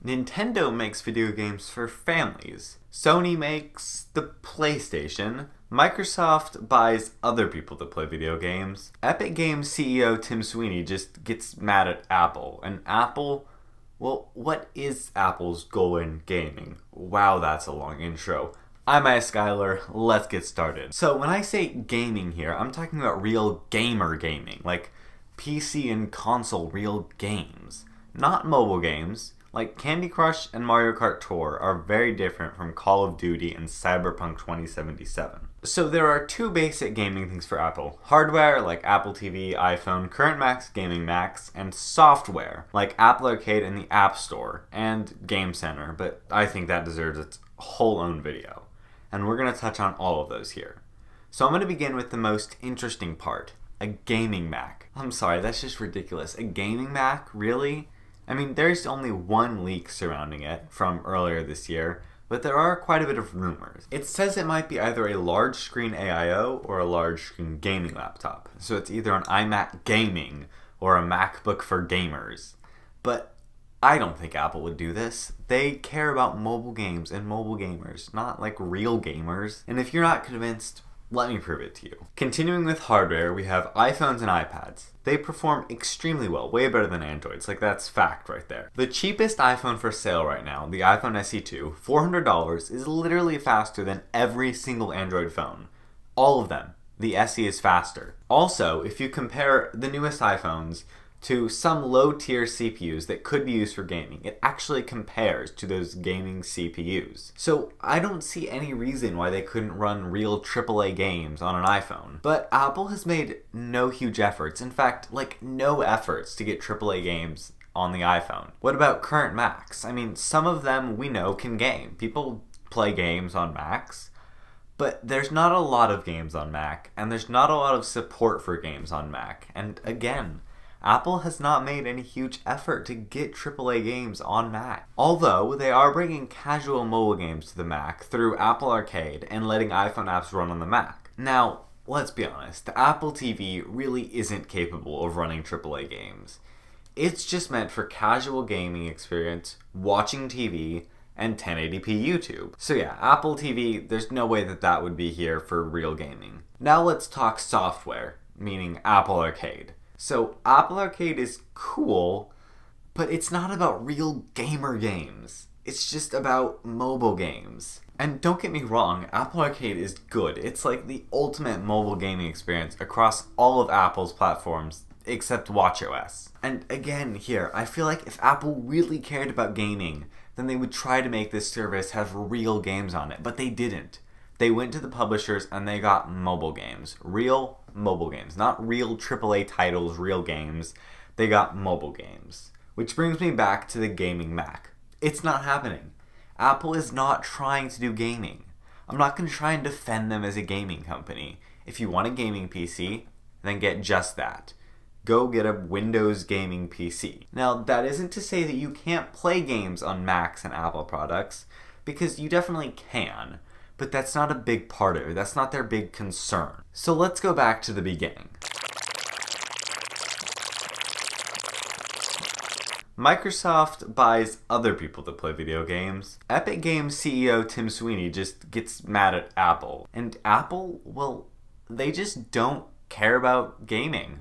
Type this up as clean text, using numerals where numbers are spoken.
Nintendo makes video games for families. Sony makes the PlayStation. Microsoft buys other people to play video games. Epic Games CEO Tim Sweeney just gets mad at Apple. And Apple, well, what is Apple's goal in gaming? Wow, that's a long intro. I'm iSkyler, let's get started. So when I say gaming here, I'm talking about real gamer gaming, like PC and console real games. Not mobile games. Like Candy Crush and Mario Kart Tour are very different from Call of Duty and Cyberpunk 2077. So there are two basic gaming things for Apple. Hardware, like Apple TV, iPhone, current Macs, gaming Macs, and software, like Apple Arcade and the App Store, and Game Center, but I think that deserves its whole own video. And we're going to touch on all of those here. So I'm going to begin with the most interesting part, a gaming Mac. I'm sorry, that's just ridiculous. A gaming Mac? Really? I mean, there's only one leak surrounding it from earlier this year, but there are quite a bit of rumors. It says it might be either a large screen AIO or a large screen gaming laptop. So it's either an iMac gaming or a MacBook for gamers. But I don't think Apple would do this. They care about mobile games and mobile gamers, not like real gamers. And if you're not convinced, let me prove it to you. Continuing with hardware, we have iPhones and iPads. They perform extremely well, way better than Androids, like that's fact right there. The cheapest iPhone for sale right now, the iPhone SE2, $400, is literally faster than every single Android phone. All of them. The SE is faster. Also, if you compare the newest iPhones to some low-tier CPUs that could be used for gaming, it actually compares to those gaming CPUs. So I don't see any reason why they couldn't run real AAA games on an iPhone. But Apple has made no huge efforts, in fact, like no efforts to get AAA games on the iPhone. What about current Macs? I mean, some of them we know can game. People play games on Macs. But there's not a lot of games on Mac, and there's not a lot of support for games on Mac. And again, Apple has not made any huge effort to get AAA games on Mac. Although, they are bringing casual mobile games to the Mac through Apple Arcade and letting iPhone apps run on the Mac. Now, let's be honest, the Apple TV really isn't capable of running AAA games. It's just meant for casual gaming experience, watching TV, and 1080p YouTube. So yeah, Apple TV, there's no way that would be here for real gaming. Now let's talk software, meaning Apple Arcade. So Apple Arcade is cool, but it's not about real gamer games. It's just about mobile games. And don't get me wrong, Apple Arcade is good. It's like the ultimate mobile gaming experience across all of Apple's platforms, except watchOS. And again here, I feel like if Apple really cared about gaming, then they would try to make this service have real games on it, but they didn't. They went to the publishers and they got mobile games. Real mobile games. Not real AAA titles, real games. They got mobile games. Which brings me back to the gaming Mac. It's not happening. Apple is not trying to do gaming. I'm not going to try and defend them as a gaming company. If you want a gaming PC, then get just that. Go get a Windows gaming PC. Now, that isn't to say that you can't play games on Macs and Apple products, because you definitely can. But that's not a big part of it. That's not their big concern. So let's go back to the beginning. Microsoft buys other people to play video games. Epic Games CEO Tim Sweeney just gets mad at Apple. And Apple, well, they just don't care about gaming.